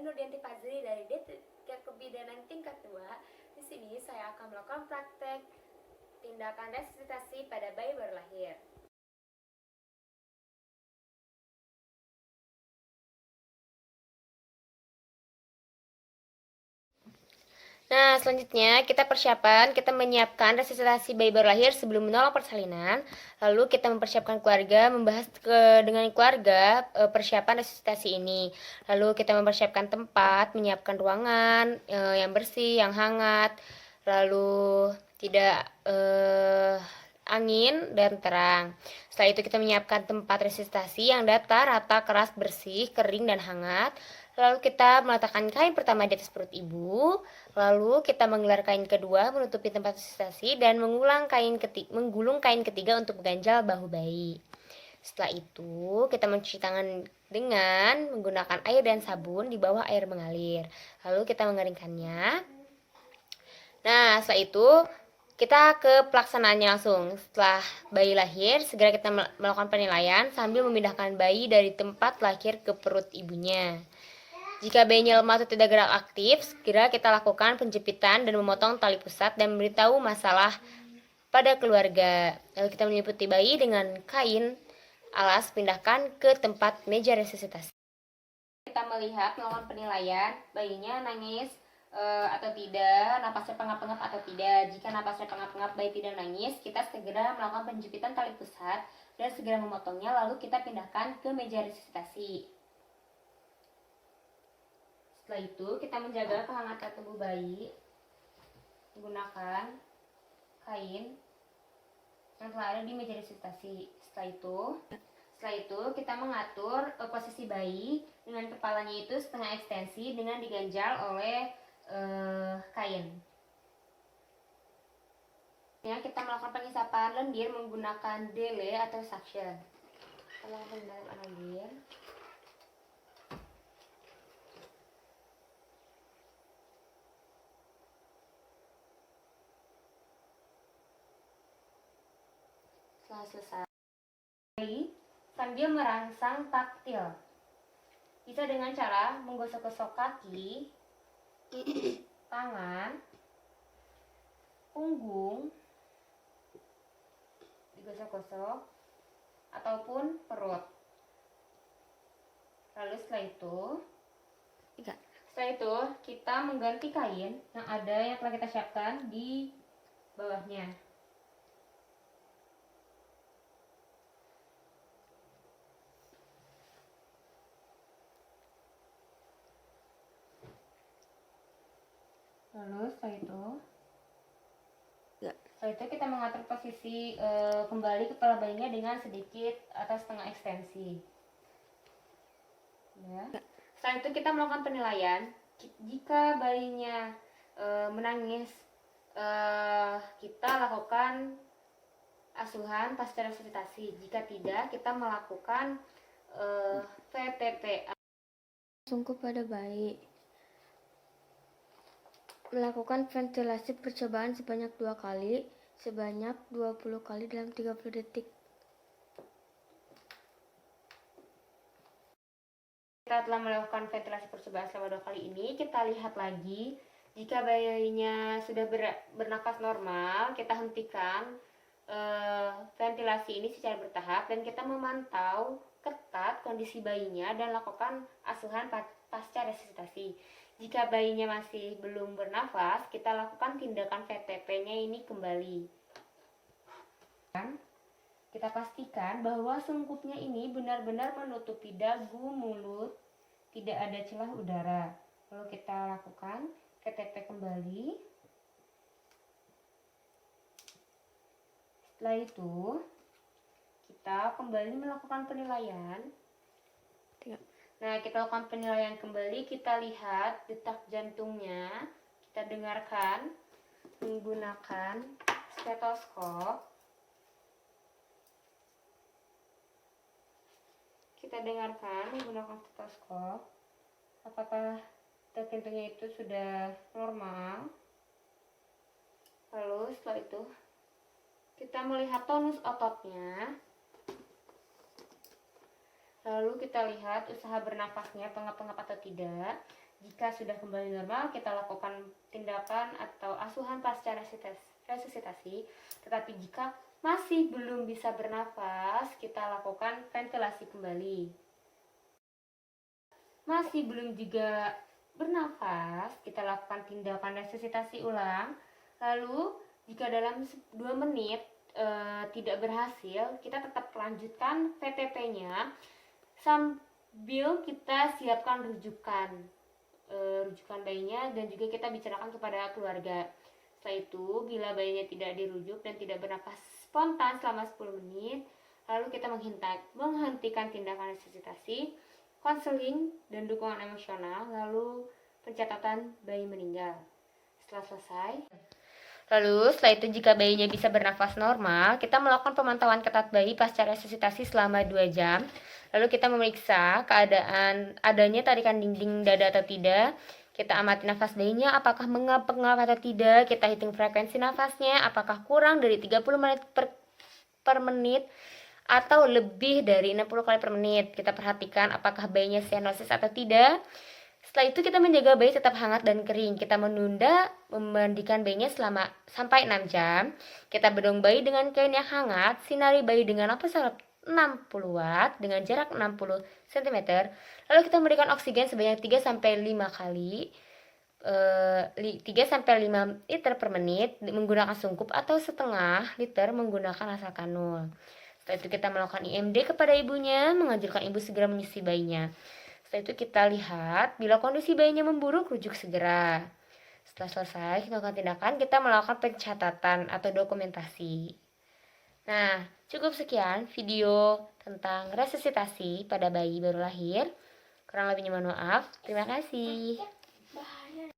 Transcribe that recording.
Nurdianti Fazli dari Detek Kebidanan tingkat 2. Di sini saya akan melakukan praktek tindakan resusitasi pada bayi baru lahir. Nah, selanjutnya kita menyiapkan resusitasi bayi baru lahir sebelum menolong persalinan. Lalu kita mempersiapkan keluarga, membahas dengan keluarga persiapan resusitasi ini. Lalu kita mempersiapkan tempat, menyiapkan ruangan yang bersih, yang hangat, lalu tidak angin dan terang. Setelah itu kita menyiapkan tempat resusitasi yang datar, rata, keras, bersih, kering, dan hangat. Lalu kita meletakkan kain pertama di atas perut ibu. Lalu kita menggelar kain kedua menutupi tempat resusitasi dan menggulung kain ketiga untuk mengganjal bahu bayi. Setelah itu kita mencuci tangan dengan menggunakan air dan sabun di bawah air mengalir. Lalu kita mengeringkannya. Nah, setelah itu kita ke pelaksanaannya langsung. Setelah bayi lahir, segera kita melakukan penilaian sambil memindahkan bayi dari tempat lahir ke perut ibunya. Jika bayinya lemah atau tidak gerak aktif, segera kita lakukan penjepitan dan memotong tali pusat dan memberitahu masalah pada keluarga. Lalu kita meliputi bayi dengan kain alas, pindahkan ke tempat meja resusitasi. Kita melakukan penilaian, bayinya nangis atau tidak, napasnya pengap-pengap atau tidak. Jika napasnya pengap-pengap, bayi tidak nangis, kita segera melakukan penjepitan tali pusat dan segera memotongnya, lalu kita pindahkan ke meja resusitasi. Setelah itu kita menjaga kehangatan tubuh bayi menggunakan kain yang telah ada di meja resusitasi. Setelah itu kita mengatur posisi bayi dengan kepalanya itu setengah ekstensi dengan diganjal oleh kain. Ya, kita melakukan pengisapan lendir menggunakan dele atau suction. Kita melakukan lendir. Setelah selesai, sambil merangsang taktil, bisa dengan cara menggosok-gosok kaki, tangan, punggung, digosok-gosok, ataupun perut. Lalu setelah itu kita mengganti kain yang telah kita siapkan di bawahnya. Lalu setelah itu kita mengatur posisi kembali kepala bayinya dengan sedikit atau setengah ekstensi. Ya. Setelah itu kita melakukan penilaian. Jika bayinya menangis, kita lakukan asuhan pasca resusitasi. Jika tidak, kita melakukan VTP. Sungguh pada bayi. Melakukan ventilasi percobaan sebanyak 2 kali, sebanyak 20 kali dalam 30 detik. Kita telah melakukan ventilasi percobaan selama 2 kali ini. Kita lihat lagi, jika bayinya sudah bernafas normal, kita hentikan ventilasi ini secara bertahap dan kita memantau ketat kondisi bayinya dan lakukan asuhan pasca resusitasi. Jika bayinya masih belum bernafas, kita lakukan tindakan VTP-nya ini kembali. Kita pastikan bahwa sungkupnya ini benar-benar menutupi dagu, mulut, tidak ada celah udara. Lalu kita lakukan VTP kembali. Setelah itu, kita kembali melakukan penilaian. Nah, kita lakukan penilaian kembali, kita lihat detak jantungnya, kita dengarkan menggunakan stetoskop. Kita dengarkan menggunakan stetoskop apakah detak jantungnya itu sudah normal. Lalu setelah itu kita melihat tonus ototnya. Lalu kita lihat usaha bernafasnya pengap-pengap atau tidak. Jika sudah kembali normal, kita lakukan tindakan atau asuhan pasca resusitasi. Tetapi jika masih belum bisa bernafas, kita lakukan ventilasi kembali. Masih belum juga bernafas, kita lakukan tindakan resusitasi ulang. Lalu, jika dalam 2 menit tidak berhasil, kita tetap lanjutkan VTP-nya sambil kita siapkan rujukan bayinya, dan juga kita bicarakan kepada keluarga. Setelah itu, bila bayinya tidak dirujuk dan tidak bernafas spontan selama 10 menit, lalu kita menghentikan tindakan resusitasi, konseling, dan dukungan emosional, lalu pencatatan bayi meninggal. Setelah selesai, lalu setelah itu jika bayinya bisa bernafas normal, kita melakukan pemantauan ketat bayi pasca resusitasi selama 2 jam. Lalu kita memeriksa keadaan adanya tarikan dinding dada atau tidak. Kita amati nafas bayinya, apakah mengap-ngap atau tidak. Kita hitung frekuensi nafasnya, apakah kurang dari 30 menit per menit atau lebih dari 60 kali per menit. Kita perhatikan apakah bayinya sianosis atau tidak. Setelah itu kita menjaga bayi tetap hangat dan kering. Kita menunda memandikan bayinya sampai 6 jam. Kita bedong bayi dengan kain yang hangat, sinari bayi dengan lampu sorot 60 watt dengan jarak 60 cm. Lalu kita memberikan oksigen sebanyak 3-5 kali. 3-5 liter per menit menggunakan sungkup atau setengah liter menggunakan asal kanul. Setelah itu kita melakukan IMD kepada ibunya, menganjurkan ibu segera menyusui bayinya. Setelah itu kita lihat, bila kondisi bayinya memburuk, rujuk segera. Setelah selesai, kita melakukan tindakan, kita melakukan pencatatan atau dokumentasi. Nah, cukup sekian video tentang resusitasi pada bayi baru lahir. Kurang lebihnya mohon maaf. Terima kasih.